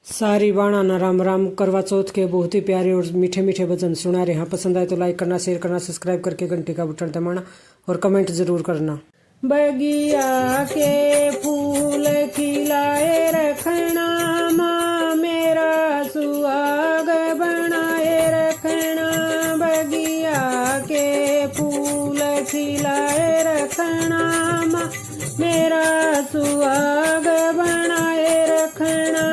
सारी बाणा राम राम। करवा चौथ के बहुत ही प्यारे और मीठे मीठे भजन सुना रहे हैं। पसंद आए तो लाइक करना, शेयर करना, सब्सक्राइब करके घंटी का बटन दबाना और कमेंट जरूर करना। बगिया के फूल खिलाए रखना, माँ मेरा सुहाग बनाए रखना। बगिया के फूल खिलाए रखना, माँ मेरा सुहाग बनाए रखना।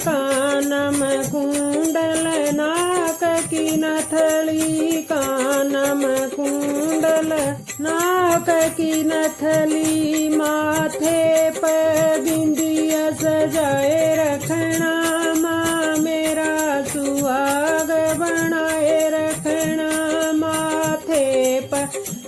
कानम कुंडल नाक की नथली, कानम कुंडल नाक की नथली। माथे पर बिंदिया सजाए रखना, माँ मेरा सुहाग बनाए रखना। माथे पर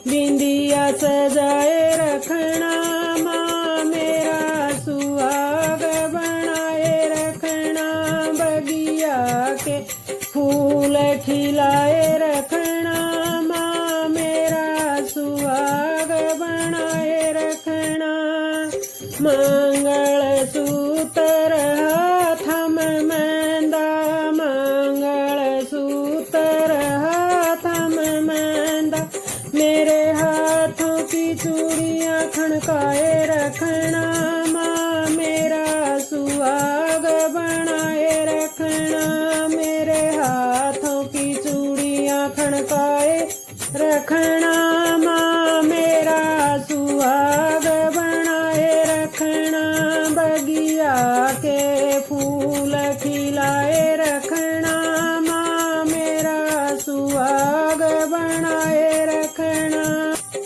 बिंदिया सजाए रखना, माँ मेरा सुहाग बनाए रखना। बगिया के फूल खिलाए रखना, माँ मेरा सुहाग बनाए रखना। मंगल सूत्र हाथ में मैंदा, मंगल सूत्र हाथ में मैंदा। मेरे हाथों की चूड़ियाँ खनकाए रखना, माँ मेरा सुहाग बनाए रखना। मेरे हाथों की चूड़ियाँ खनकाए रखना, माँ मेरा सुहाग बनाए रखना। बगिया के फूल खिलाए रखना, माँ मेरा सुहाग बनाए रखना।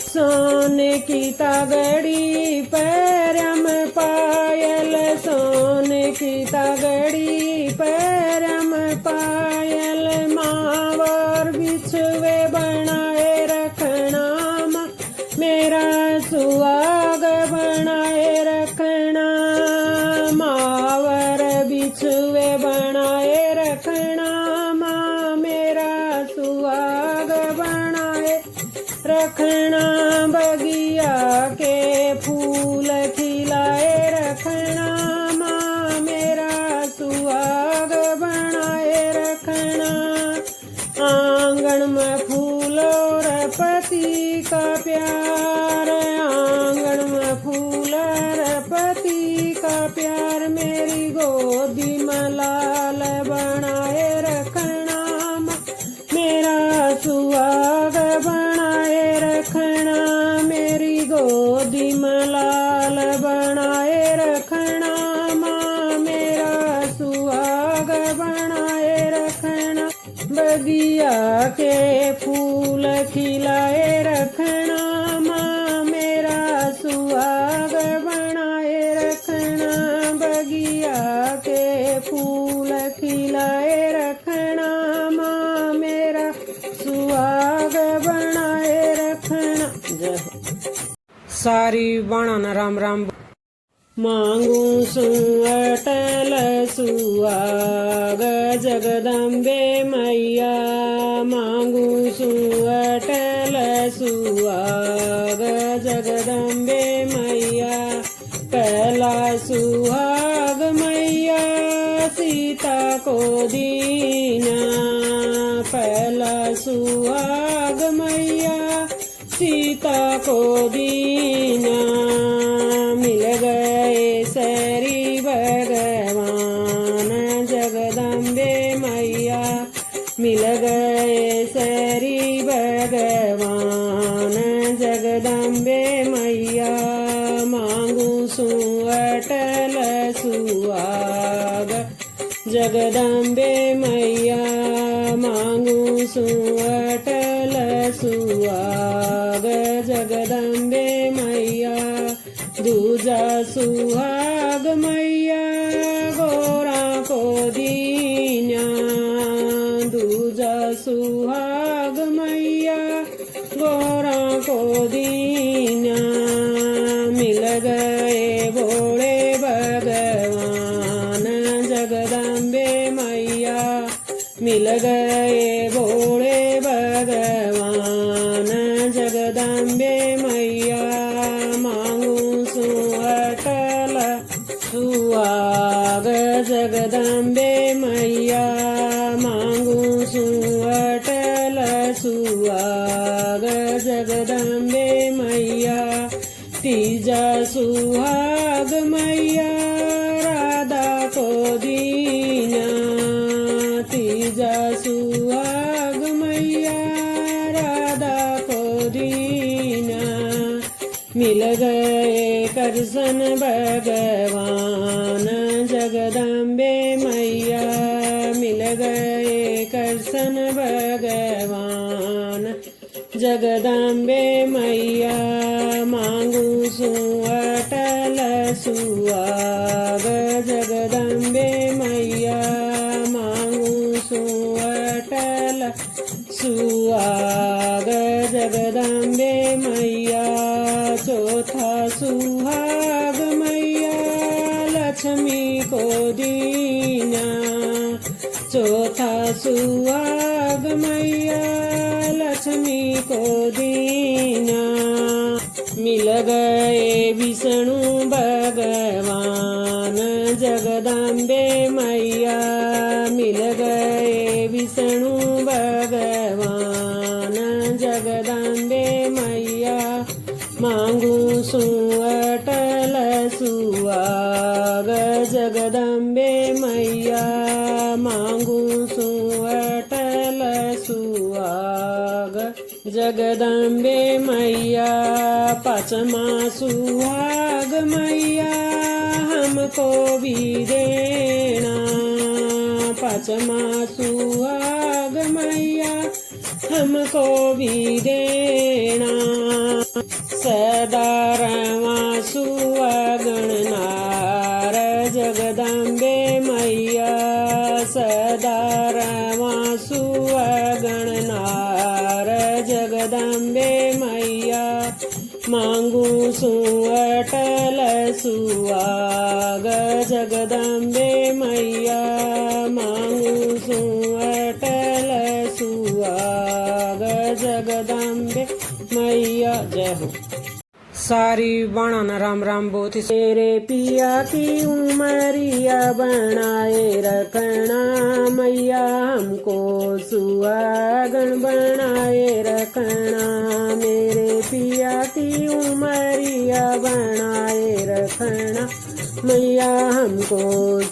सोने की तगड़ी पैर में पायल, सोने की तगड़ी पैर में पायल। मावर बिछुए बनाए रखना, माँ मेरा सुहाग बनाए रखना। मावर बिछुए बनाए रखना, माँ मेरा सुहाग बनाए रखना। बगिया के फूल खिलाए रखना, माँ मेरा सुहाग बनाए रखना। आंगन में फूल और पति का प्यार, आंगन में फूल और पति का प्यार। मेरी गोदी में लाल बनाए रखना, माँ मेरा सुहाग बनाए रखना। मेरी गोदी में लाल बनाए रखना, माँ मेरा सुहाग बनाए रखना। बगिया के फूल खिलाए रखना, माँ मेरा सुहाग बनाए रखना। बगिया के फूल खिलाए रखना, माँ मेरा सुहाग बनाए रखना। जय हो। सारी बाणा राम राम। मांगू सु अटल सुहाग जगदम्बे मैया, मांगू सु अटल सुहाग जगदम्बे मैया। पहला सुहाग मैया सीता को दीना, पहला सुहाग मैया सीता को दीना। मिल गए सरी भगवान जगदम्बे मैया, मिल गए सरी भगवान जगदम्बे मैया। मांगू सु अटल सुहाग जगदम्बे मैया, मांगू सु अटल सुहाग जगदम्बे मैया। दूजा सुहाग मैया गोरा को दीना, दूजा सुहाग मैया गोरा को दीना। मिल गए भोले भगवान जगदम्बे मैया, मिल गए भोले भगवान जगदम्बे मैया। मांगू सु अटल सुहाग जगदम्बे जगदम्बे मैया मांगू सूं अटल सुहाग जगदम्बे मैया तीजा सुहाग मैया राधा को दीना तीजा सुहाग मैया राधा को दीना मिल गए कृष्ण भगवान जगदम्बे मैया मिल गए कृष्ण भगवान जगदम्बे मैया मांगू सूं अटल सुहाग जगदम्बे मैया मांगू सूं अटल सुहाग जगदम्बे मैया चौथा सुहाग मैया लक्ष्मी को दीना चौथा सुहाग मैया लक्ष्मी को दीना मिल गए विष्णु भगवान जगदम्बे मैया मिल गए विष्णु भगवान जगदम्बे मैया मांगू सूं अटल सुहाग जगदम्बे मैया मांगू सूं अटल सुहाग जगदम्बे मैया पाँचवा सुहाग मैया हमको भी देना पाँचवा सुहाग मैया हमको भी देना सदारवा सुहागण नार जगदम्बे मैया सदारवा सुहागण नार जगदम्बे मैया मांगू सूं अटल सुहाग जगदम्बे मैया मांगू सूं अटल सुहाग जगदम्बे मैया जय हो। सारी बाणा न राम राम बहुत ही तेरे पिया की उमरिया बनाए रखना मैया हमको सुहागन बनाए रखना मेरे पिया की उमरिया बनाए रखना मैया हमको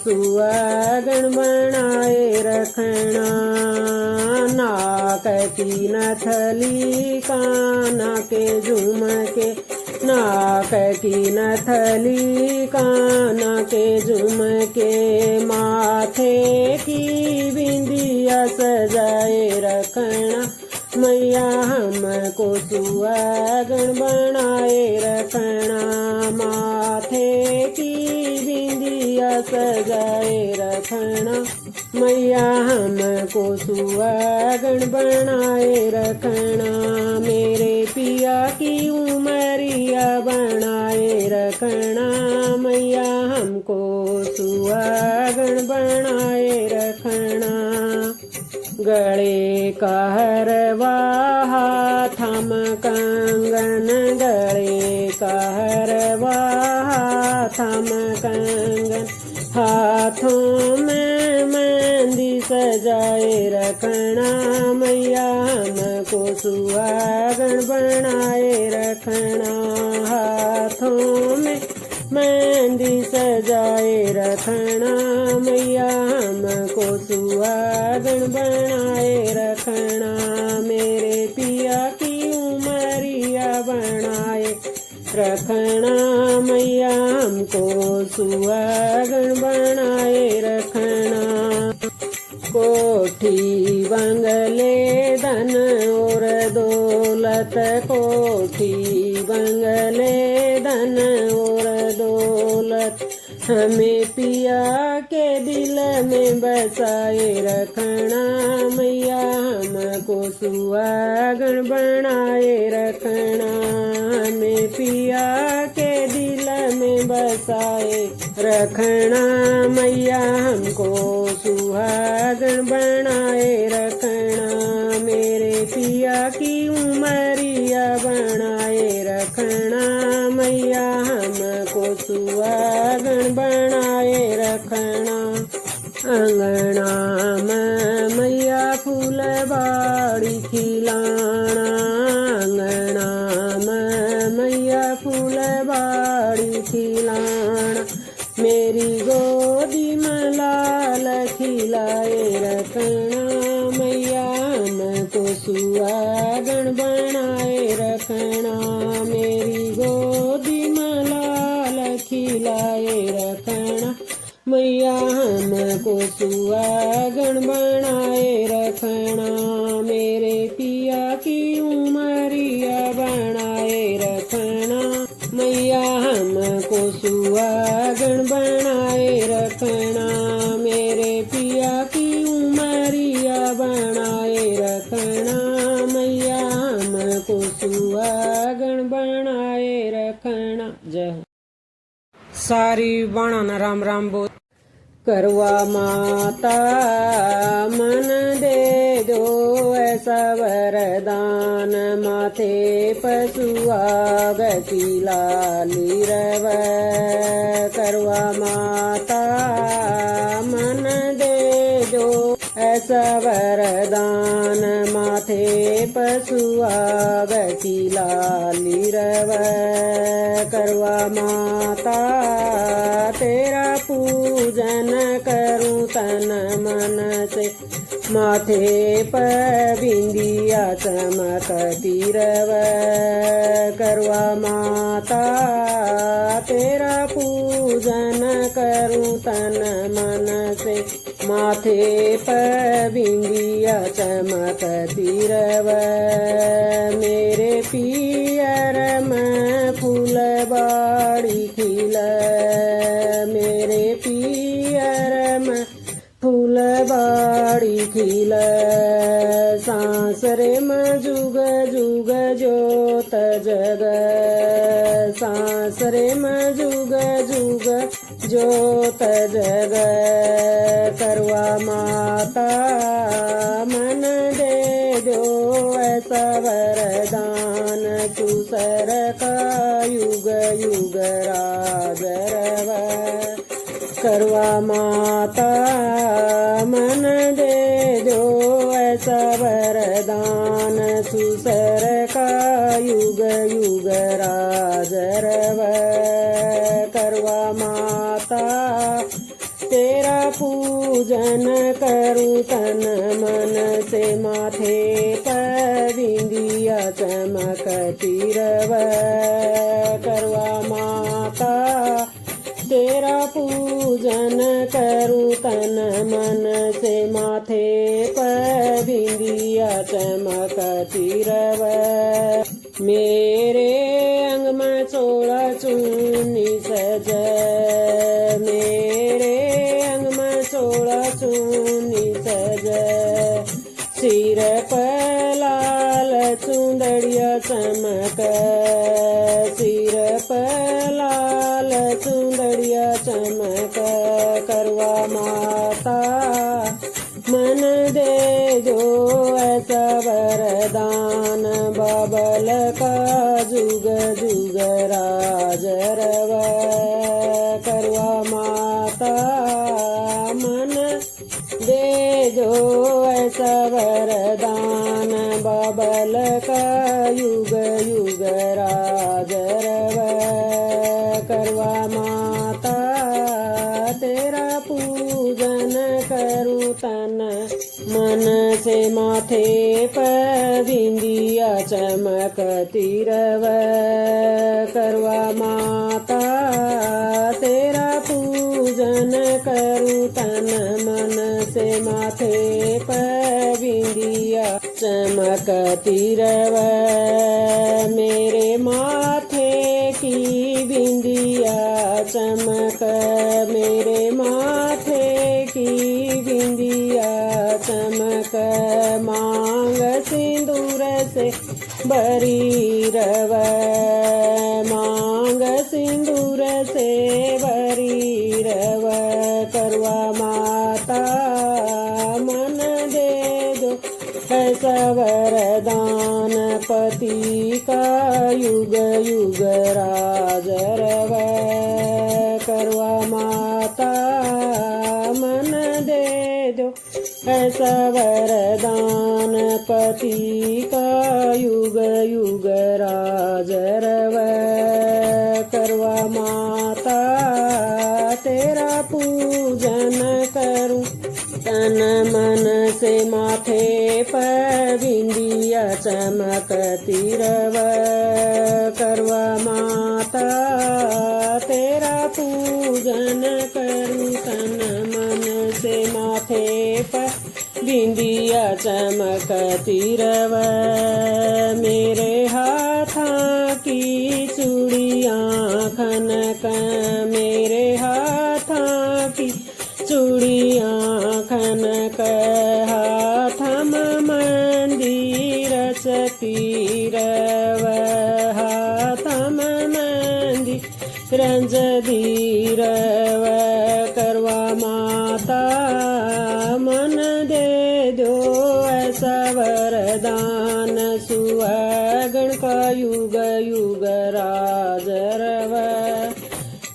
सुहागन बनाए रखना नाक की नथली काना के झुमके नाक की नथली काना के झुमके माथे की बिंदिया सजाए रखना मैया हमको सुहागन बनाए रखना माथे की बिंदिया सजाए रखना मैया हमको सुहागन बनाए रखना मेरे पिया की उमरिया बनाए रखना मैया हमको सुहागन बनाए रखना गले का हरवा हाथम कंगन गले का हरवा हाथम कंगन हाथों में मेहंदी सजाए रखना मैया हमको सुहागन बनाए रखना हाथों में मेहंदी सजाए रखना मैया हमको सुहागन बनाए रखना मेरे पिया की उमरिया बनाए रखना मैया हमको सुहागन बनाए रखना कोठी बंगले धन और दौलत कोठी बंगले धन और दौलत हमें पिया के दिल में बसाए रखना मैया हमको सुहागन बनाए रखना हमें पिया के दिल में बसाए रखना मैया हमको सुहागन बनाए रखना मेरे पिया की उमरिया बनाए रखना मैया हमको सुहागन बनाए रखना। अंगणा में मैया फूल बाड़ी खिलाना, अंगणा में मैया फूल बाड़ी खिलाना, मेरी गोदी में लाल खिलाए रखना, मैया हमको सुहागन बनाए रखना, मेरी गोदी में लाल खिलाए रखना, मैया हमको सुहागन बनाए रखना, मेरे पिया की उमरिया बनाए रखना, मैया हमको सुहागन बनाए रखना, मेरे पिया की उमरिया बनाए रखना, मैया हमको सुहागन बनाए रखना। जय हो। सारी बाणा राम राम बोल। करवा माता मन दे दो ऐसा वरदान, माथे पसुआगति लाली रव, करवा माता मन दे दो ऐसा वरदान, माथे पसुआगति लाली रव, करवा माता तेरा पूजन करूं तन मन से, माथे पर बिंदिया चमकती रव, करवा माता तेरा पूजन करूं तन मन से, माथे पर बिंदिया चमकती रव, मेरे पियर में फूल बाड़ी खिल, मेरे पियर में फूल बाड़ी खिल, सांसरे में जुग जुग जोत जग, सांसरे में जुग जुग जोत जग, करवा माता मन दे दो ऐसा वरदान, सुसर का युग युग राज रव, करवा माता मन दे दो ऐसा वरदान, सुसर का युग युग राज रव, करवा माता तेरा पूजन करूं तन मन से, माथे पर बिंदिया चमकती रव, करवा माता तेरा पूजन करूं तन मन से, माथे पर बिंदिया चमकती रव, मेरे अंग में चोला चुन्नी सज, मेरे अंग में चोला चुन्नी सज, सिर पर लाल चुंदड़िया चमक, सिर पर लाल चुंदड़िया चमक, करवा माता मन दे जो ऐसा वरदान, बाबल का जुग जुग राज रव, करवा माता मन दे जो ऐसा वरदान, बाबल का युग युग राज रव, करवा माता तेरा पूजन करूं तन मन से, माथे पर बिंदिया चमकती रव, करवा माता तेरा पूजन करूं तन मन से, माथे पर बिंदिया चमकती रव, मेरे माथे की बिंदिया चमक, मेरे माथे की बिंदिया चमक, मांग सिंदूर से भरी रव, मांग सिंदूर से भरी रव, करवा माता मन दे दो ऐसा वरदान, पति का युग युग राज रव, करवा माता मन दे दो ऐसा वरदान, पति का युग युग राज रव। करवा माता तेरा पूजन करूं, तन मन से माथे पर बिंदिया चमकती रव। करवा माता तेरा पूजन करूं, तन मन से माथे पर बिंदिया चमकती रव। मेरे हाथां की चूड़ियां खनक, मेरे हाथां की चूड़ियां खनक, हाथम मंदिर रचती रव। हाथम मंदिर रंजदी रव। करवा माता मन दे दो ऐसा वरदान, सुहागण का युग युग राज रव।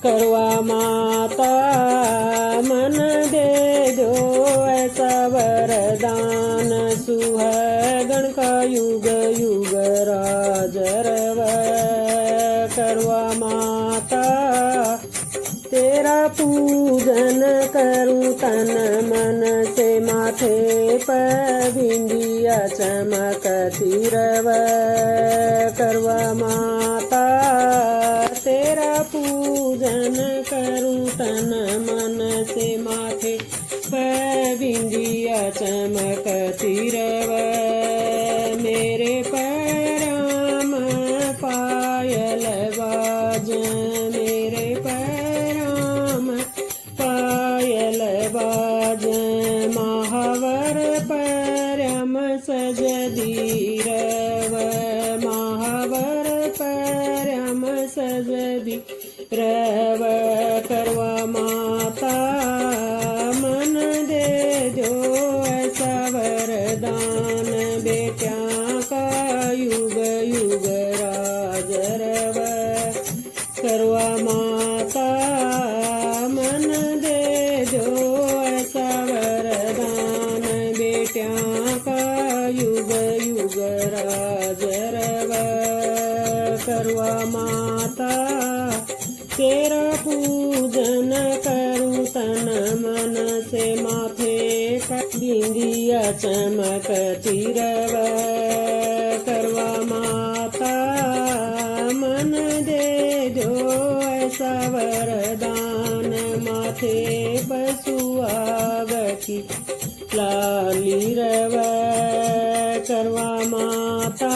करवा माता मन दे दो ऐसा वरदान, सुहागण का युग युग राज रव। करवा माता तेरा पूजन करूं, तन मन से माथे पर बिंदिया चमकती रव। करवा माता तेरा पूजन करूं, तन मन से माथे पर बिंदिया चमकती रव। मेरे पैराम पायल बाज, मेरे पैराम पायल बाज, महावर परम सजदी रव। महावर परम सजदी रव। करवा माता मन दे दो ऐसा वरदान, बेटियां का युग युग राज रव। करवा माता मन दे दो ऐसा वरदान, बेटियां का युग युग राज रव। करवा माता तेरा पूजन करूं, तन मन से माथे पर बिंदिया चमकती रव। करवा माता मन दे दो ऐसा वरदान, माथे पर सुहागती लाली रव। करवा माता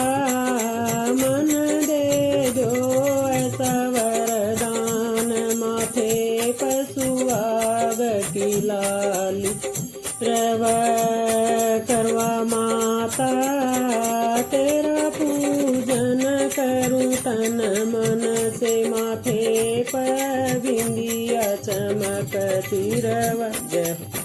मन दे दो ऐसा वरदान, माथे पर सुहागती लाली रव। करवा माता तेरा पूजन करूं, तन मन से माथे पर बिंदिया चमकती रव। जय हो।